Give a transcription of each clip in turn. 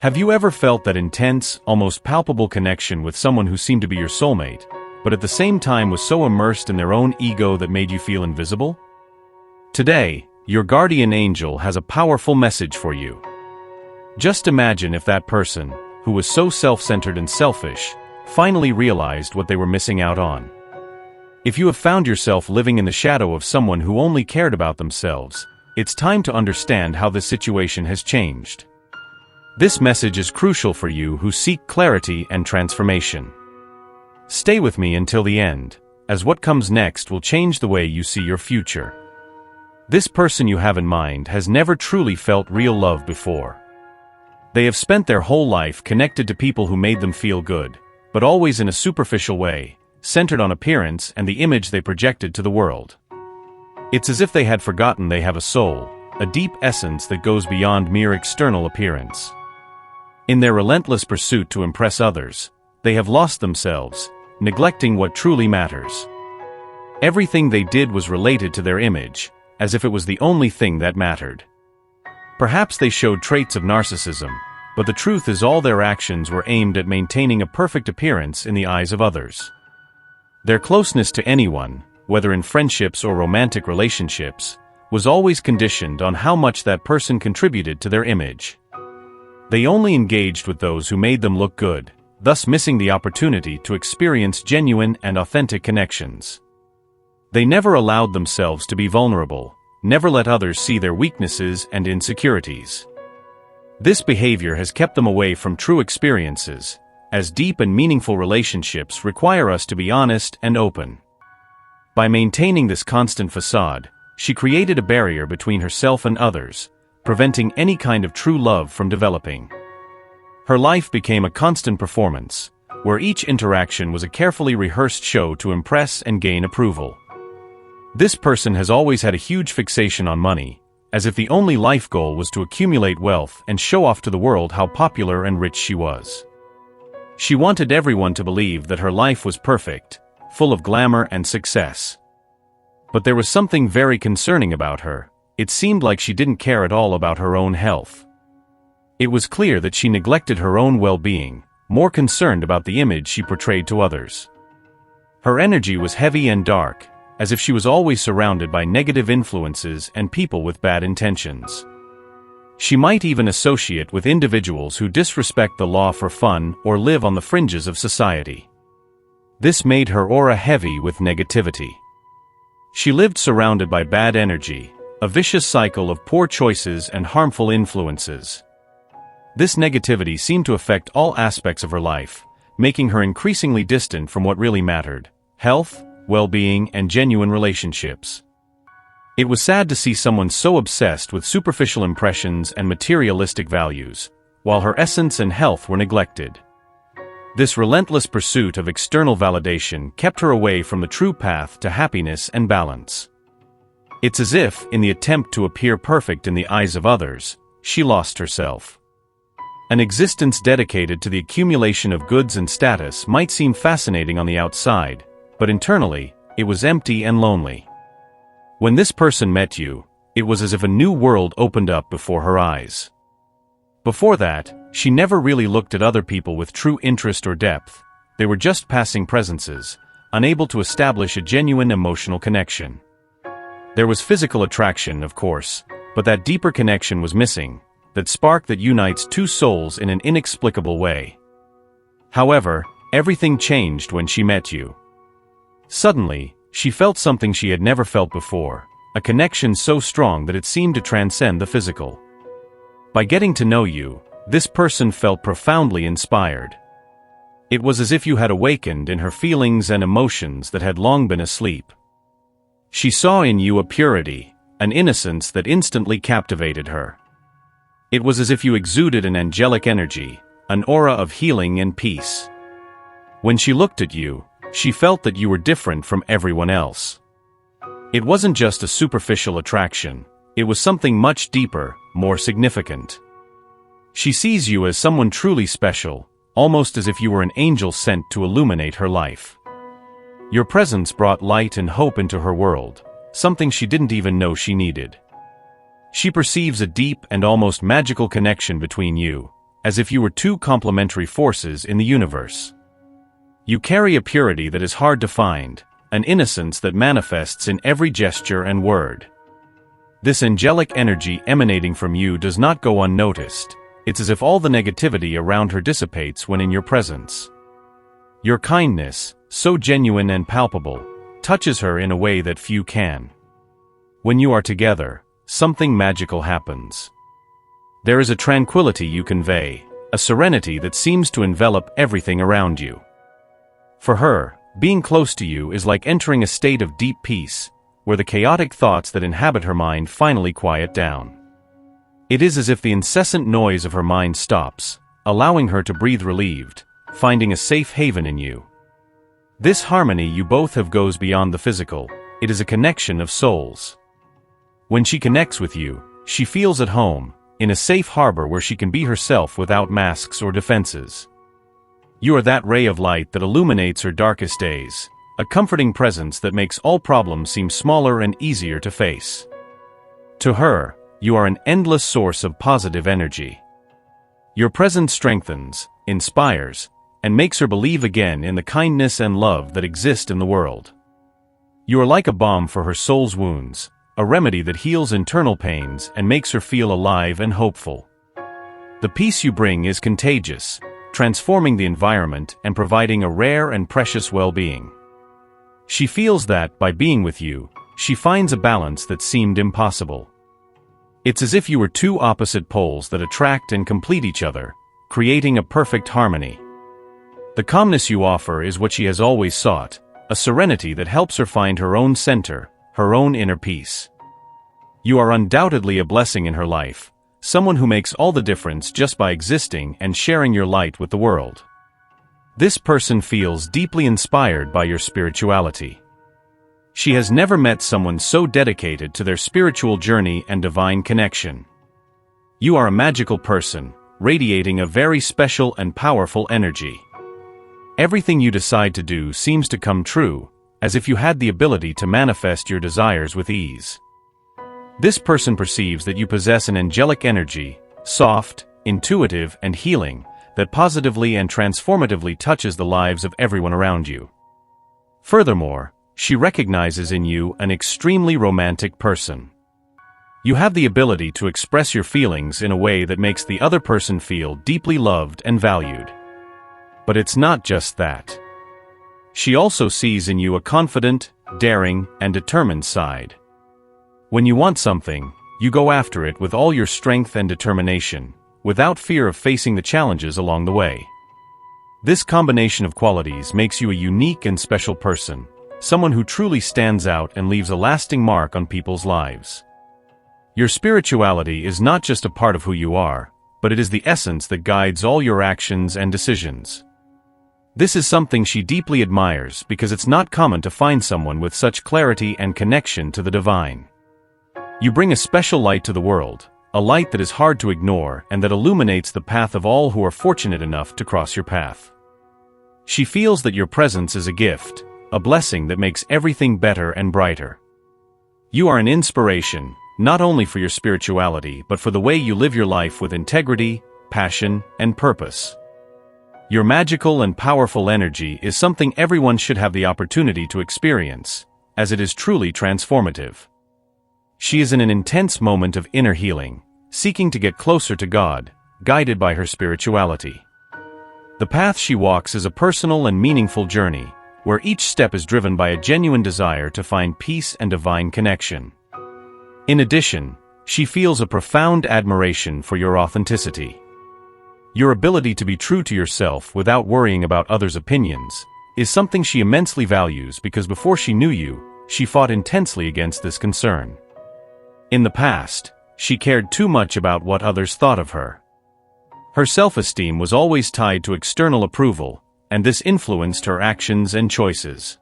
Have you ever felt that intense, almost palpable connection with someone who seemed to be your soulmate, but at the same time was so immersed in their own ego that made you feel invisible? Today, your guardian angel has a powerful message for you. Just imagine if that person, who was so self-centered and selfish, finally realized what they were missing out on. If you have found yourself living in the shadow of someone who only cared about themselves, it's time to understand how this situation has changed. This message is crucial for you who seek clarity and transformation. Stay with me until the end, as what comes next will change the way you see your future. This person you have in mind has never truly felt real love before. They have spent their whole life connected to people who made them feel good, but always in a superficial way, centered on appearance and the image they projected to the world. It's as if they had forgotten they have a soul, a deep essence that goes beyond mere external appearance. In their relentless pursuit to impress others, they have lost themselves, neglecting what truly matters. Everything they did was related to their image, as if it was the only thing that mattered. Perhaps they showed traits of narcissism, but the truth is all their actions were aimed at maintaining a perfect appearance in the eyes of others. Their closeness to anyone, whether in friendships or romantic relationships, was always conditioned on how much that person contributed to their image. They only engaged with those who made them look good, thus missing the opportunity to experience genuine and authentic connections. They never allowed themselves to be vulnerable, never let others see their weaknesses and insecurities. This behavior has kept them away from true experiences, as deep and meaningful relationships require us to be honest and open. By maintaining this constant facade, she created a barrier between herself and others, preventing any kind of true love from developing. Her life became a constant performance, where each interaction was a carefully rehearsed show to impress and gain approval. This person has always had a huge fixation on money, as if the only life goal was to accumulate wealth and show off to the world how popular and rich she was. She wanted everyone to believe that her life was perfect, full of glamour and success. But there was something very concerning about her. It seemed like she didn't care at all about her own health. It was clear that she neglected her own well-being, more concerned about the image she portrayed to others. Her energy was heavy and dark, as if she was always surrounded by negative influences and people with bad intentions. She might even associate with individuals who disrespect the law for fun or live on the fringes of society. This made her aura heavy with negativity. She lived surrounded by bad energy, a vicious cycle of poor choices and harmful influences. This negativity seemed to affect all aspects of her life, making her increasingly distant from what really mattered: health, well-being, and genuine relationships. It was sad to see someone so obsessed with superficial impressions and materialistic values, while her essence and health were neglected. This relentless pursuit of external validation kept her away from the true path to happiness and balance. It's as if, in the attempt to appear perfect in the eyes of others, she lost herself. An existence dedicated to the accumulation of goods and status might seem fascinating on the outside, but internally, it was empty and lonely. When this person met you, it was as if a new world opened up before her eyes. Before that, she never really looked at other people with true interest or depth. They were just passing presences, unable to establish a genuine emotional connection. There was physical attraction, of course, but that deeper connection was missing, that spark that unites two souls in an inexplicable way. However, everything changed when she met you. Suddenly, she felt something she had never felt before, a connection so strong that it seemed to transcend the physical. By getting to know you, this person felt profoundly inspired. It was as if you had awakened in her feelings and emotions that had long been asleep. She saw in you a purity, an innocence that instantly captivated her. It was as if you exuded an angelic energy, an aura of healing and peace. When she looked at you, she felt that you were different from everyone else. It wasn't just a superficial attraction, it was something much deeper, more significant. She sees you as someone truly special, almost as if you were an angel sent to illuminate her life. Your presence brought light and hope into her world, something she didn't even know she needed. She perceives a deep and almost magical connection between you, as if you were two complementary forces in the universe. You carry a purity that is hard to find, an innocence that manifests in every gesture and word. This angelic energy emanating from you does not go unnoticed. It's as if all the negativity around her dissipates when in your presence. Your kindness, so genuine and palpable, touches her in a way that few can. When you are together, something magical happens. There is a tranquility you convey, a serenity that seems to envelop everything around you. For her, being close to you is like entering a state of deep peace, where the chaotic thoughts that inhabit her mind finally quiet down. It is as if the incessant noise of her mind stops, allowing her to breathe relieved, finding a safe haven in you. This harmony you both have goes beyond the physical. It is a connection of souls. When she connects with you, she feels at home, in a safe harbor where she can be herself without masks or defenses. You are that ray of light that illuminates her darkest days, a comforting presence that makes all problems seem smaller and easier to face. To her, you are an endless source of positive energy. Your presence strengthens, inspires, and makes her believe again in the kindness and love that exist in the world. You are like a balm for her soul's wounds, a remedy that heals internal pains and makes her feel alive and hopeful. The peace you bring is contagious, transforming the environment and providing a rare and precious well-being. She feels that, by being with you, she finds a balance that seemed impossible. It's as if you were two opposite poles that attract and complete each other, creating a perfect harmony. The calmness you offer is what she has always sought, a serenity that helps her find her own center, her own inner peace. You are undoubtedly a blessing in her life, someone who makes all the difference just by existing and sharing your light with the world. This person feels deeply inspired by your spirituality. She has never met someone so dedicated to their spiritual journey and divine connection. You are a magical person, radiating a very special and powerful energy. Everything you decide to do seems to come true, as if you had the ability to manifest your desires with ease. This person perceives that you possess an angelic energy, soft, intuitive, and healing, that positively and transformatively touches the lives of everyone around you. Furthermore, she recognizes in you an extremely romantic person. You have the ability to express your feelings in a way that makes the other person feel deeply loved and valued. But it's not just that. She also sees in you a confident, daring, and determined side. When you want something, you go after it with all your strength and determination, without fear of facing the challenges along the way. This combination of qualities makes you a unique and special person, someone who truly stands out and leaves a lasting mark on people's lives. Your spirituality is not just a part of who you are, but it is the essence that guides all your actions and decisions. This is something she deeply admires because it's not common to find someone with such clarity and connection to the divine. You bring a special light to the world, a light that is hard to ignore and that illuminates the path of all who are fortunate enough to cross your path. She feels that your presence is a gift, a blessing that makes everything better and brighter. You are an inspiration, not only for your spirituality but for the way you live your life with integrity, passion, and purpose. Your magical and powerful energy is something everyone should have the opportunity to experience, as it is truly transformative. She is in an intense moment of inner healing, seeking to get closer to God, guided by her spirituality. The path she walks is a personal and meaningful journey, where each step is driven by a genuine desire to find peace and divine connection. In addition, she feels a profound admiration for your authenticity. Your ability to be true to yourself without worrying about others' opinions is something she immensely values because before she knew you, she fought intensely against this concern. In the past, she cared too much about what others thought of her. Her self-esteem was always tied to external approval, and this influenced her actions and choices.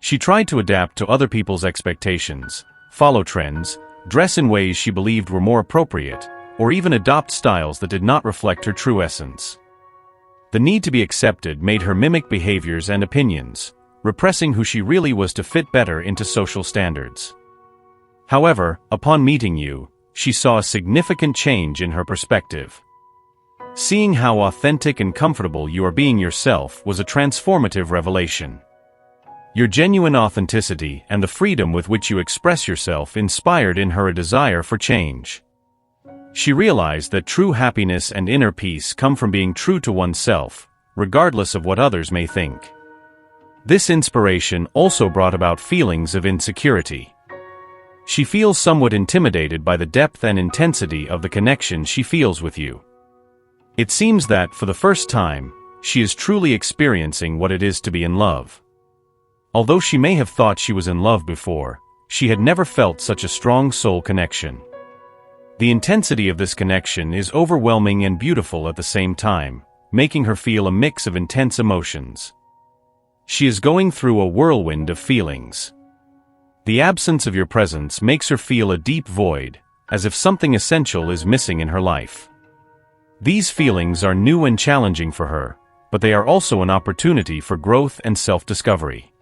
She tried to adapt to other people's expectations, follow trends, dress in ways she believed were more appropriate, or even adopt styles that did not reflect her true essence. The need to be accepted made her mimic behaviors and opinions, repressing who she really was to fit better into social standards. However, upon meeting you, she saw a significant change in her perspective. Seeing how authentic and comfortable you are being yourself was a transformative revelation. Your genuine authenticity and the freedom with which you express yourself inspired in her a desire for change. She realized that true happiness and inner peace come from being true to oneself, regardless of what others may think. This inspiration also brought about feelings of insecurity. She feels somewhat intimidated by the depth and intensity of the connection she feels with you. It seems that, for the first time, she is truly experiencing what it is to be in love. Although she may have thought she was in love before, she had never felt such a strong soul connection. The intensity of this connection is overwhelming and beautiful at the same time, making her feel a mix of intense emotions. She is going through a whirlwind of feelings. The absence of your presence makes her feel a deep void, as if something essential is missing in her life. These feelings are new and challenging for her, but they are also an opportunity for growth and self-discovery.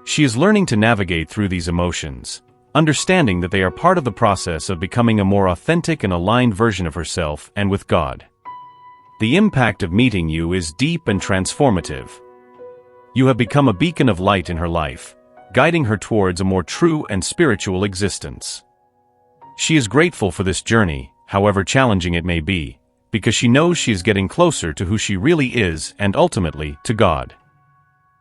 She is learning to navigate through these emotions, understanding that they are part of the process of becoming a more authentic and aligned version of herself and with God. The impact of meeting you is deep and transformative. You have become a beacon of light in her life, guiding her towards a more true and spiritual existence. She is grateful for this journey, however challenging it may be, because she knows she is getting closer to who she really is and ultimately to God.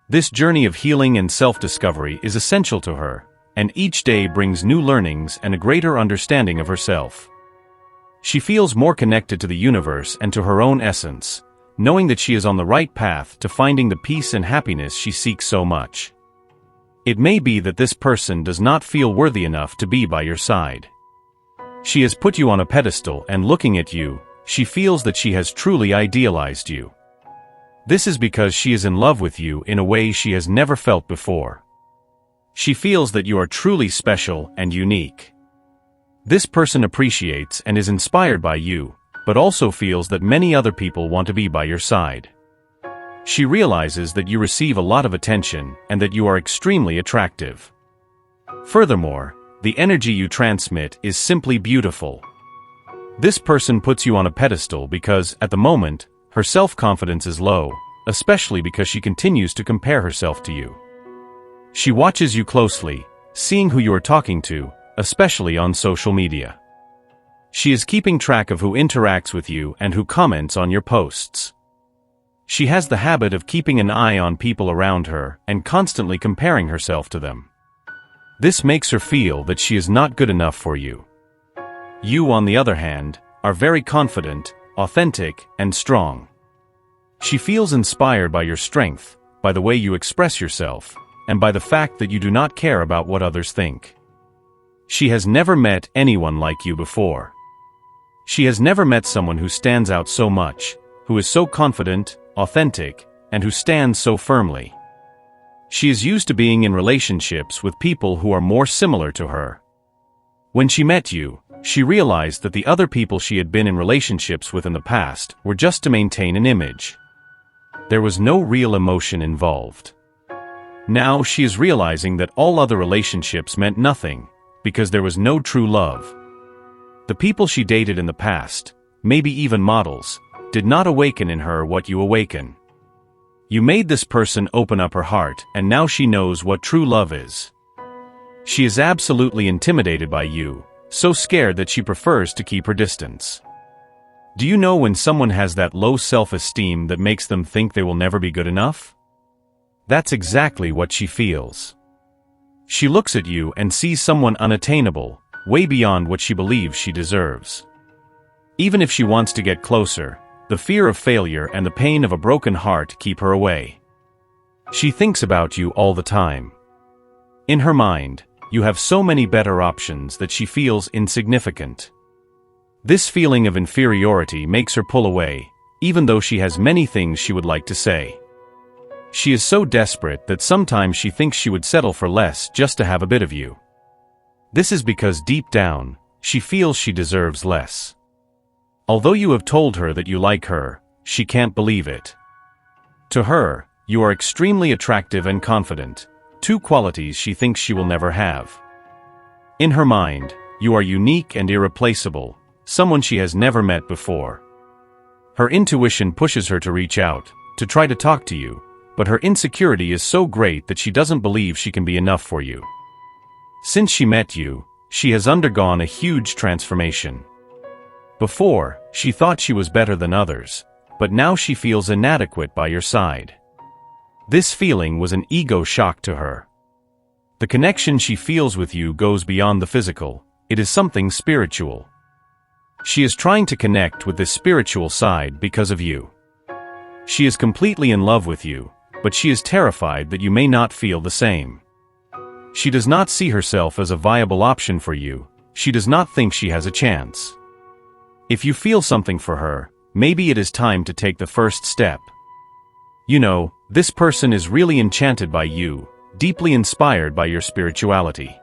This journey of healing and self-discovery is essential to her, and each day brings new learnings and a greater understanding of herself. She feels more connected to the universe and to her own essence, knowing that she is on the right path to finding the peace and happiness she seeks so much. It may be that this person does not feel worthy enough to be by your side. She has put you on a pedestal, and looking at you, she feels that she has truly idealized you. This is because she is in love with you in a way she has never felt before. She feels that you are truly special and unique. This person appreciates and is inspired by you, but also feels that many other people want to be by your side. She realizes that you receive a lot of attention and that you are extremely attractive. Furthermore, the energy you transmit is simply beautiful. This person puts you on a pedestal because, at the moment, her self-confidence is low, especially because she continues to compare herself to you. She watches you closely, seeing who you are talking to, especially on social media. She is keeping track of who interacts with you and who comments on your posts. She has the habit of keeping an eye on people around her and constantly comparing herself to them. This makes her feel that she is not good enough for you. You, on the other hand, are very confident, authentic, and strong. She feels inspired by your strength, by the way you express yourself, and by the fact that you do not care about what others think. She has never met anyone like you before. She has never met someone who stands out so much, who is so confident, authentic, and who stands so firmly. She is used to being in relationships with people who are more similar to her. When she met you, she realized that the other people she had been in relationships with in the past were just to maintain an image. There was no real emotion involved. Now she is realizing that all other relationships meant nothing, because there was no true love. The people she dated in the past, maybe even models, did not awaken in her what you awaken. You made this person open up her heart, and now she knows what true love is. She is absolutely intimidated by you, so scared that she prefers to keep her distance. Do you know when someone has that low self-esteem that makes them think they will never be good enough? That's exactly what she feels. She looks at you and sees someone unattainable, way beyond what she believes she deserves. Even if she wants to get closer, the fear of failure and the pain of a broken heart keep her away. She thinks about you all the time. In her mind, you have so many better options that she feels insignificant. This feeling of inferiority makes her pull away, even though she has many things she would like to say. She is so desperate that sometimes she thinks she would settle for less just to have a bit of you. This is because deep down, she feels she deserves less. Although you have told her that you like her, she can't believe it. To her, you are extremely attractive and confident, two qualities she thinks she will never have. In her mind, you are unique and irreplaceable, someone she has never met before. Her intuition pushes her to reach out, to try to talk to you, but her insecurity is so great that she doesn't believe she can be enough for you. Since she met you, she has undergone a huge transformation. Before, she thought she was better than others, but now she feels inadequate by your side. This feeling was an ego shock to her. The connection she feels with you goes beyond the physical, it is something spiritual. She is trying to connect with this spiritual side because of you. She is completely in love with you, but she is terrified that you may not feel the same. She does not see herself as a viable option for you, she does not think she has a chance. If you feel something for her, maybe it is time to take the first step. You know, this person is really enchanted by you, deeply inspired by your spirituality.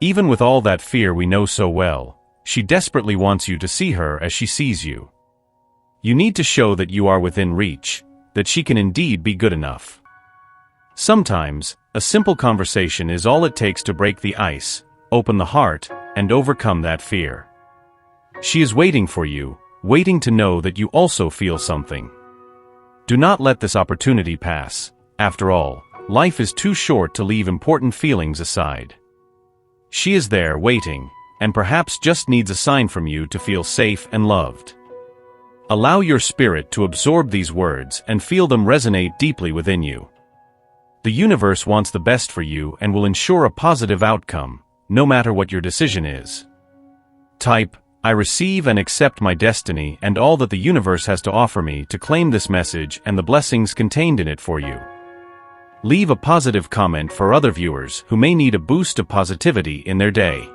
Even with all that fear we know so well, she desperately wants you to see her as she sees you. You need to show that you are within reach, that she can indeed be good enough. Sometimes, a simple conversation is all it takes to break the ice, open the heart, and overcome that fear. She is waiting for you, waiting to know that you also feel something. Do not let this opportunity pass. After all, life is too short to leave important feelings aside. She is there waiting, and perhaps just needs a sign from you to feel safe and loved. Allow your spirit to absorb these words and feel them resonate deeply within you. The universe wants the best for you and will ensure a positive outcome, no matter what your decision is. Type, "I receive and accept my destiny and all that the universe has to offer me" to claim this message and the blessings contained in it for you. Leave a positive comment for other viewers who may need a boost of positivity in their day.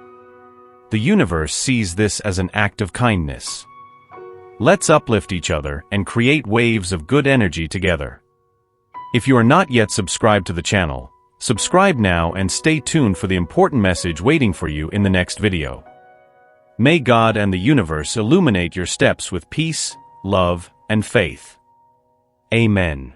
The universe sees this as an act of kindness. Let's uplift each other and create waves of good energy together. If you are not yet subscribed to the channel, subscribe now and stay tuned for the important message waiting for you in the next video. May God and the universe illuminate your steps with peace, love, and faith. Amen.